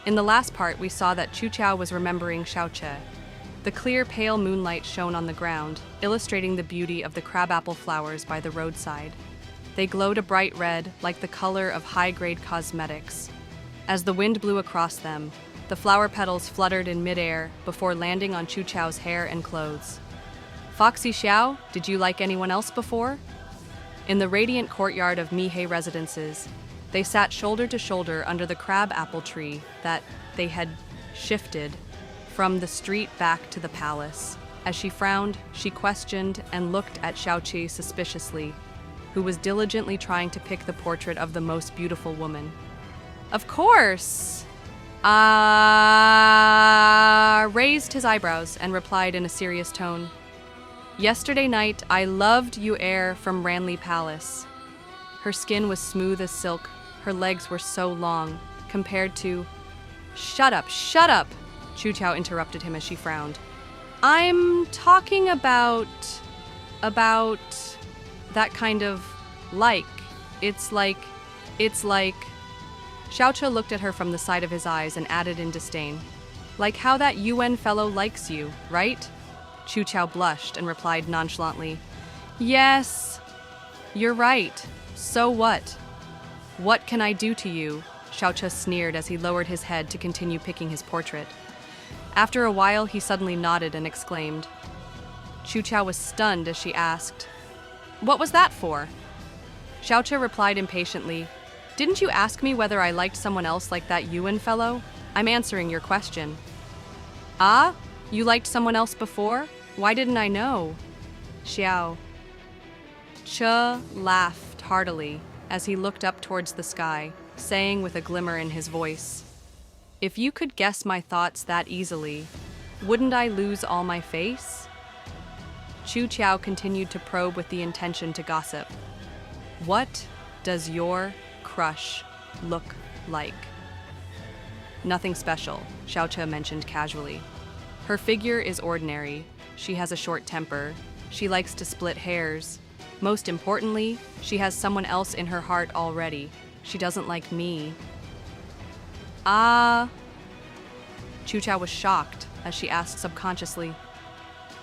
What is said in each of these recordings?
In the last part, we saw that Xiao was remembering Xiao Ce. The clear, pale moonlight shone on the ground, illustrating the beauty of the crabapple flowers by the roadside. They glowed a bright red, like the color of high-grade cosmetics. As the wind blew across them, the flower petals fluttered in midair before landing on Xiao's hair and clothes. Foxy Xiao, did you like anyone else before? In the radiant courtyard of Mihei residences, they sat shoulder to shoulder under the crab apple tree that they had shifted from the street back to the palace. As she frowned, she questioned and looked at Xiao Ce suspiciously, who was diligently trying to pick the portrait of the most beautiful woman. Of course! Raised his eyebrows and replied in a serious tone. Yesterday night, I loved Yu Er from Ranli Palace. Her skin was smooth as silk. Her legs were so long, compared to... Shut up, shut up! Xiao interrupted him as she frowned. I'm talking about that kind of like. It's like... Xiao Ce looked at her from the side of his eyes and added in disdain. Like how that UN fellow likes you, right? Xiao blushed and replied nonchalantly. Yes, you're right. So what? What can I do to you? Xiao Ce sneered as he lowered his head to continue picking his portrait. After a while, he suddenly nodded and exclaimed. Xiao was stunned as she asked, "What was that for?" Xiao Ce replied impatiently, "Didn't you ask me whether I liked someone else like that Yuan fellow? I'm answering your question." "Ah? You liked someone else before? Why didn't I know?" Xiao Ce laughed heartily as he looked up towards the sky, saying with a glimmer in his voice, "If you could guess my thoughts that easily, wouldn't I lose all my face?" Xiao continued to probe with the intention to gossip. "What does your crush look like?" "Nothing special," Xiao Ce mentioned casually. "Her figure is ordinary. She has a short temper. She likes to split hairs. Most importantly, she has someone else in her heart already. She doesn't like me." "Ah." Xiao was shocked as she asked subconsciously,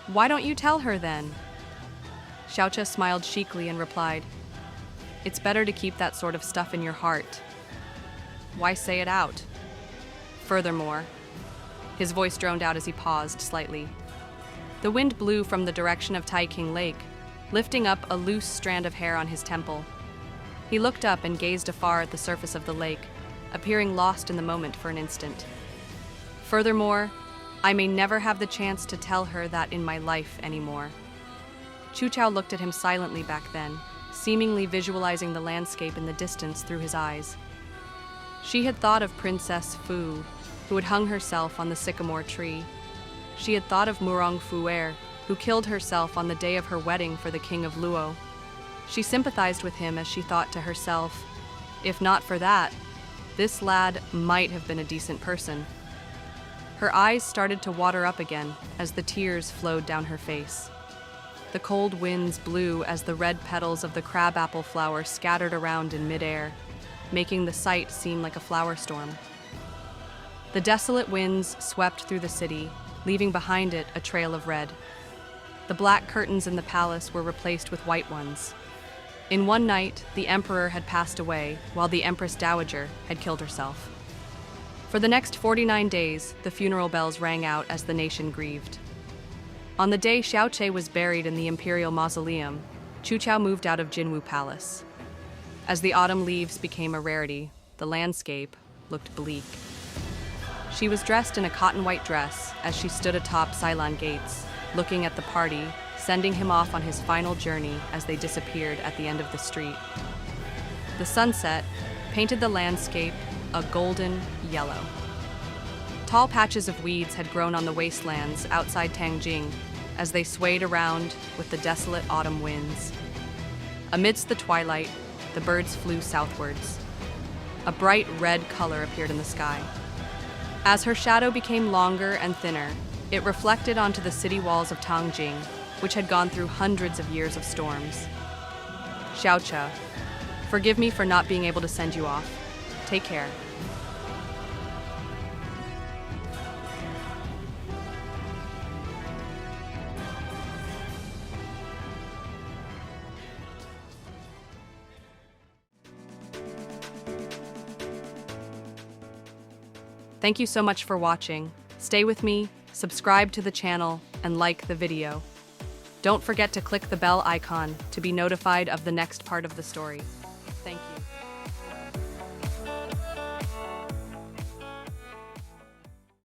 "Why don't you tell her then?" Xiao Ce smiled cheekily and replied, "It's better to keep that sort of stuff in your heart. Why say it out? Furthermore," his voice droned out as he paused slightly. The wind blew from the direction of Taiking Lake, lifting up a loose strand of hair on his temple. He looked up and gazed afar at the surface of the lake, appearing lost in the moment for an instant. "Furthermore, I may never have the chance to tell her that in my life anymore." Xiao looked at him silently back then, seemingly visualizing the landscape in the distance through his eyes. She had thought of Princess Fu, who had hung herself on the sycamore tree. She had thought of Murong Fuer, who killed herself on the day of her wedding for the king of Luo. She sympathized with him as she thought to herself, if not for that, this lad might have been a decent person. Her eyes started to water up again as the tears flowed down her face. The cold winds blew as the red petals of the crabapple flower scattered around in midair, making the sight seem like a flower storm. The desolate winds swept through the city, leaving behind it a trail of red. The black curtains in the palace were replaced with white ones. In one night, the emperor had passed away, while the empress dowager had killed herself. For the next 49 days, the funeral bells rang out as the nation grieved. On the day Xiao Ce was buried in the imperial mausoleum, Xiao moved out of Jinwu Palace. As the autumn leaves became a rarity, the landscape looked bleak. She was dressed in a cotton-white dress as she stood atop Cylon gates, looking at the party, sending him off on his final journey as they disappeared at the end of the street. The sunset painted the landscape a golden yellow. Tall patches of weeds had grown on the wastelands outside Tangjing as they swayed around with the desolate autumn winds. Amidst the twilight, the birds flew southwards. A bright red color appeared in the sky. As her shadow became longer and thinner, it reflected onto the city walls of Tangjing, which had gone through hundreds of years of storms. "Xiao Ce, forgive me for not being able to send you off. Take care." Thank you so much for watching. Stay with me, subscribe to the channel, and like the video. Don't forget to click the bell icon to be notified of the next part of the story.